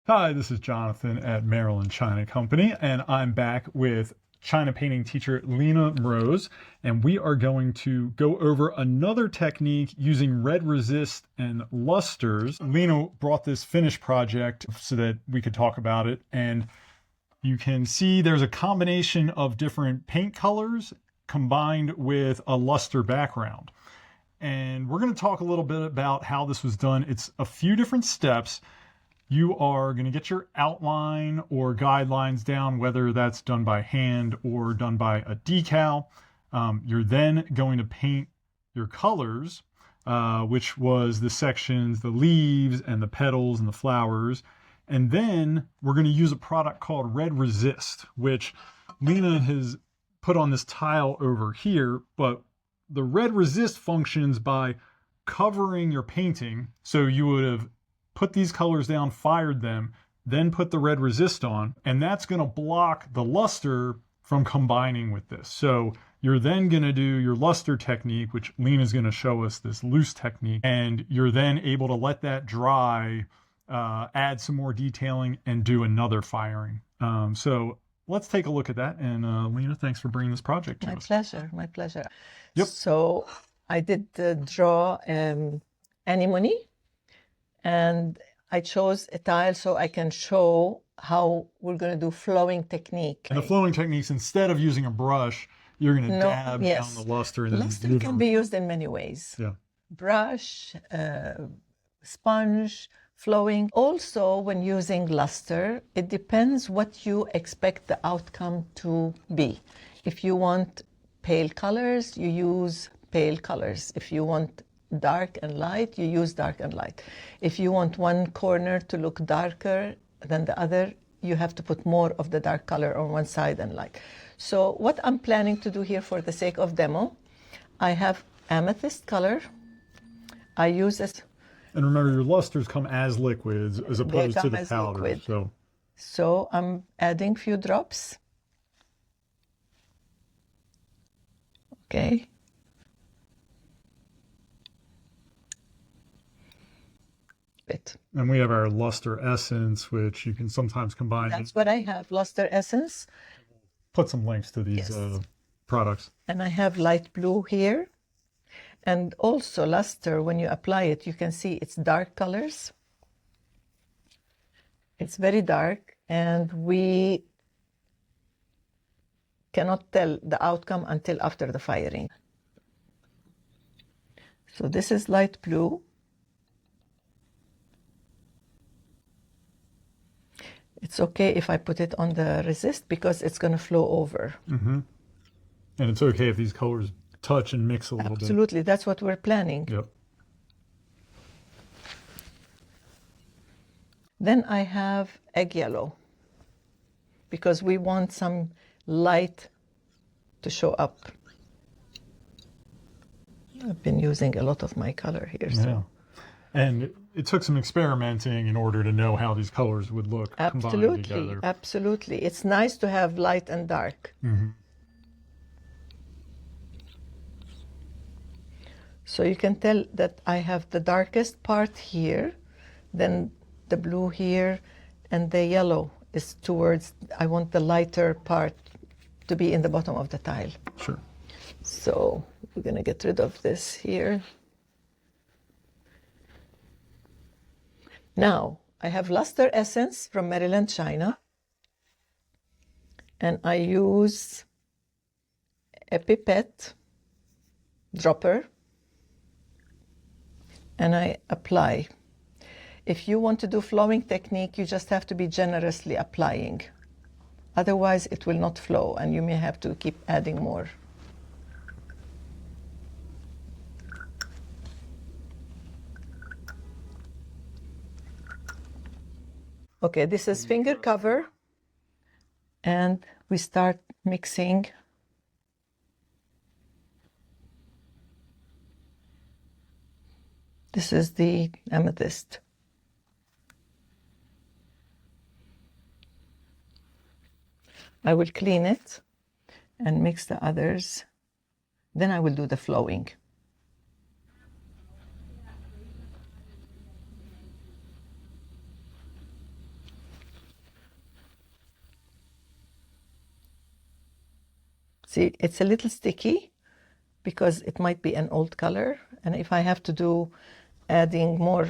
Hi, this is Jonathan at Maryland China Company, and I'm back with China painting teacher Lina Mroz, and we are going to go over another technique using red resist and lusters. Lina brought this finished project so that we could talk about it, and you can see there's a combination of different paint colors combined with a luster background. And we're going to talk a little bit about how this was done. It's a few different steps. You are going to get your outline or guidelines down, whether that's done by hand or done by a decal. You're then going to paint your colors, which was the sections, the leaves and the petals and the flowers. And then we're going to use a product called Red Resist, which Lina has put on this tile over here. But the Red Resist functions by covering your painting. So you would have put these colors down, fired them, then put the red resist on, and that's going to block the luster from combining with this. So you're then going to do your luster technique, which Lina's going to show us, this loose technique, and you're then able to let that dry, add some more detailing, and do another firing. So let's take a look at that. And Lina, thanks for bringing this project to us. My pleasure, my pleasure. Yep. So I did draw anemone, and I chose a tile so I can show how we're going to do flowing technique. And the flowing techniques, instead of using a brush, you're going to dab down the luster. And luster can be used in many ways. Yeah. Brush, sponge, flowing. Also, when using luster, it depends what you expect the outcome to be. If you want pale colors, you use pale colors. If you want dark and light, you use dark and light. If you want one corner to look darker than the other, you have to put more of the dark color on one side and light. So what I'm planning to do here for the sake of demo, I have amethyst color. I use this. And remember, your lusters come as liquids as opposed to the powder. So I'm adding few drops. Okay. Bit. And we have our luster essence, which you can sometimes combine. That's what I have, luster essence. Put some links to these products. And I have light blue here. And also luster, when you apply it, you can see it's dark colors. It's very dark, and we cannot tell the outcome until after the firing. So this is light blue. It's okay if I put it on the resist because it's going to flow over. Mm-hmm. And it's okay if these colors touch and mix a little bit. Absolutely, that's what we're planning. Yep. Then I have egg yellow because we want some light to show up. I've been using a lot of my color here. So. Yeah. And it took some experimenting in order to know how these colors would look combined together. Absolutely. It's nice to have light and dark. Mm-hmm. So you can tell that I have the darkest part here, then the blue here, and the yellow is towards, I want the lighter part to be in the bottom of the tile. Sure. So we're going to get rid of this here. Now, I have luster essence from Maryland, China, and I use a pipette dropper, and I apply. If you want to do flowing technique, you just have to be generously applying. Otherwise, it will not flow, and you may have to keep adding more. Okay, this is finger cover, and we start mixing. This is the amethyst. I will clean it and mix the others. Then I will do the flowing. See, it's a little sticky because it might be an old color. And if I have to do adding more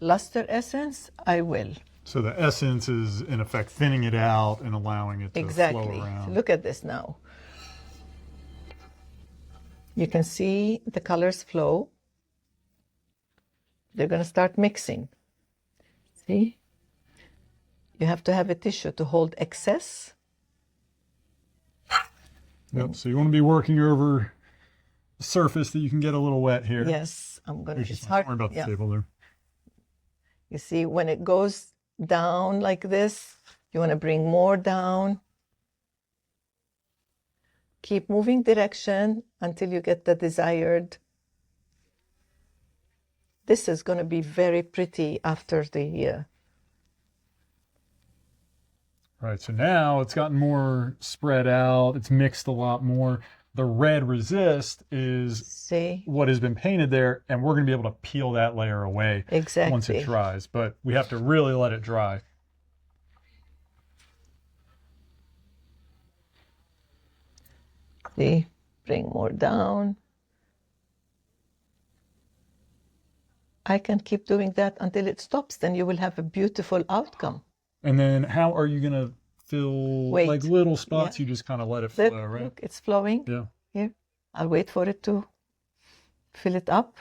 luster essence, I will. So the essence is, in effect, thinning it out and allowing it to Exactly. flow around. Look at this now. You can see the colors flow. They're going to start mixing. See? You have to have a tissue to hold excess. Yep, so you want to be working over a surface that you can get a little wet here. Yes, I'm going to. It's hard. Sorry about the table there. You see, when it goes down like this, you want to bring more down. Keep moving direction until you get the desired. This is going to be very pretty after the... Right, so now it's gotten more spread out. It's mixed a lot more. The red resist is what has been painted there, and we're going to be able to peel that layer away once it dries. But we have to really let it dry. See, bring more down. I can keep doing that until it stops. Then you will have a beautiful outcome. And then how are you going to fill like little spots? You just kind of let it flow, right? Look, it's flowing. Yeah. Here, I'll wait for it to fill it up.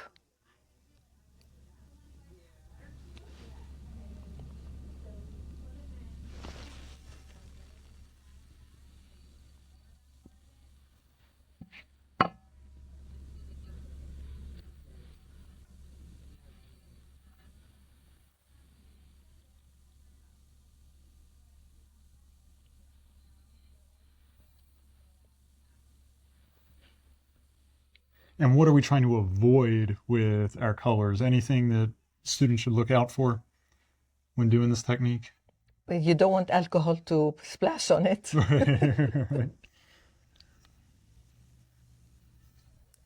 And what are we trying to avoid with our colors? Anything that students should look out for when doing this technique? You don't want alcohol to splash on it. Right.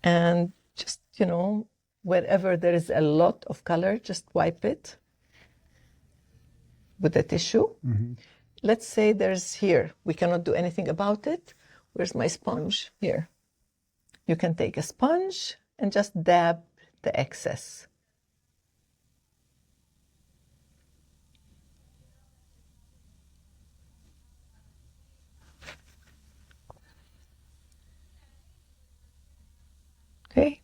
And just, you know, wherever there is a lot of color, just wipe it with a tissue. Mm-hmm. Let's say there's here, we cannot do anything about it. Where's my sponge? Here. You can take a sponge and just dab the excess. Okay.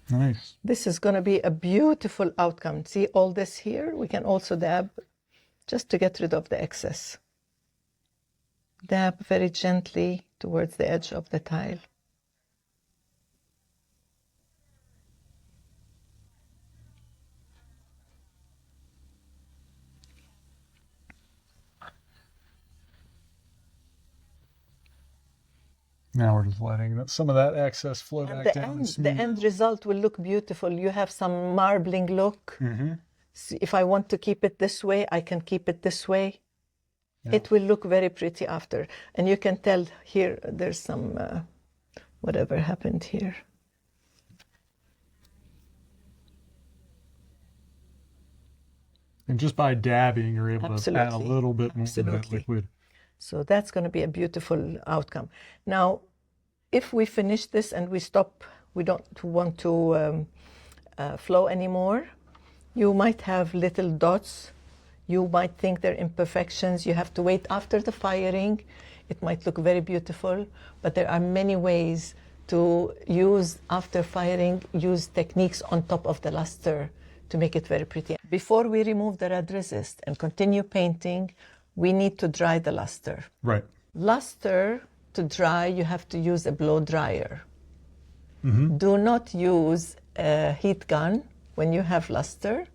Nice. This is going to be a beautiful outcome. See all this here? We can also dab just to get rid of the excess. Dab very gently towards the edge of the tile. Now we're just letting some of that excess flow back down. The end result will look beautiful. You have some marbling look. Mm-hmm. So if I want to keep it this way, I can keep it this way. Yeah. It will look very pretty after. And you can tell here, there's some, whatever happened here. And just by dabbing, you're able to add a little bit more of that liquid. So that's going to be a beautiful outcome. Now, if we finish this and we stop, we don't want to flow anymore, you might have little dots. You might think they're imperfections. You have to wait after the firing. It might look very beautiful, but there are many ways to use after firing, use techniques on top of the luster to make it very pretty. Before we remove the red resist and continue painting, we need to dry the luster. Right. Luster, to dry, you have to use a blow dryer. Mm-hmm. Do not use a heat gun when you have luster,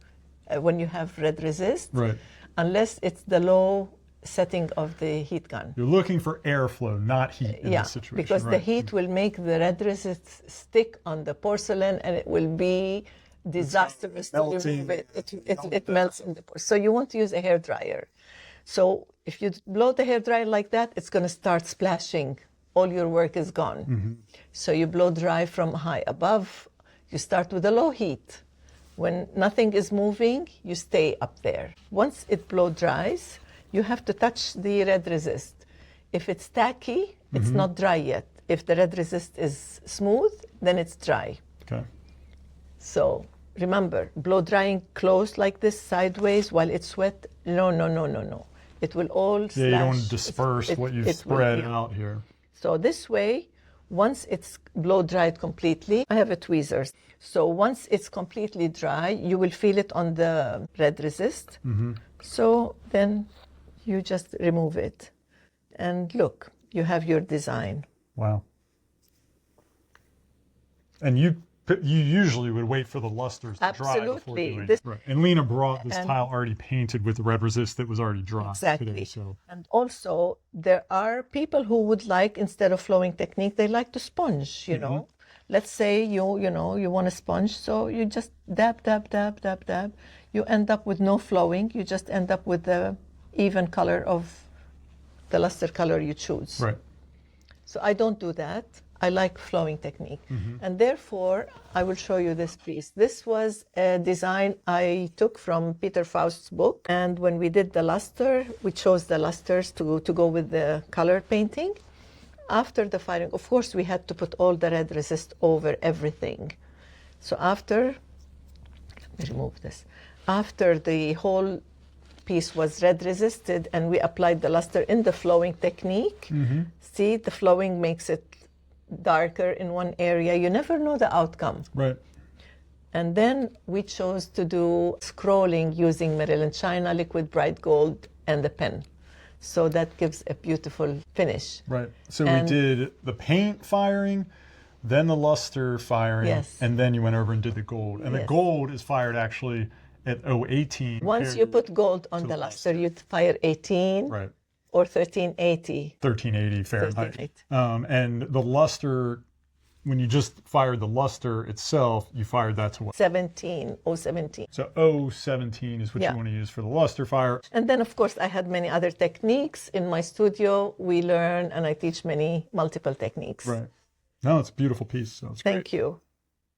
when you have red resist, right, unless it's the low setting of the heat gun. You're looking for airflow, not heat in this situation. Because the heat will make the red resist stick on the porcelain and it will be disastrous to remove it. It melts in the porcelain. So you want to use a hair dryer. So if you blow the hair dryer like that, it's going to start splashing. All your work is gone. Mm-hmm. So you blow dry from high above. You start with a low heat. When nothing is moving, you stay up there. Once it blow dries, you have to touch the red resist. If it's tacky, it's not dry yet. If the red resist is smooth, then it's dry. Okay. So remember, blow drying close like this sideways while it's wet. No. It will all slash. Yeah, you don't want to disperse what you've spread out here. So this way, once it's blow dried completely, I have a tweezers. So once it's completely dry, you will feel it on the red resist. So then you just remove it. And look, you have your design. Wow. And you usually would wait for the lusters to dry before doing it. Right. And Lina brought this tile already painted with the red resist that was already dry. Exactly. Today, so. And also, there are people who would like, instead of flowing technique, they like to sponge, you know. Let's say you want a sponge, so you just dab. You end up with no flowing. You just end up with the even color of the luster color you choose. Right. So I don't do that. I like flowing technique. And therefore, I will show you this piece. This was a design I took from Peter Faust's book. And when we did the luster, we chose the lusters to go with the color painting. After the firing, of course, we had to put all the red resist over everything. So after, let me remove this. After the whole piece was red resisted and we applied the luster in the flowing technique, see, the flowing makes it darker in one area. You never know the outcome. Right. And then we chose to do scrolling using Maryland China, liquid bright gold, and the pen. So that gives a beautiful finish. Right. So we did the paint firing, then the luster firing, and then you went over and did the gold. And the gold is fired actually at 018. Once you put gold on the luster, you fire 18 or 1380. 1380 Fahrenheit. And the luster, when you just fired the luster itself, you fired that to what? 17. So 017 is what you want to use for the luster fire. And then, of course, I had many other techniques. In my studio, we learn and I teach multiple techniques. Right. No, it's a beautiful piece. So it's great. Thank you.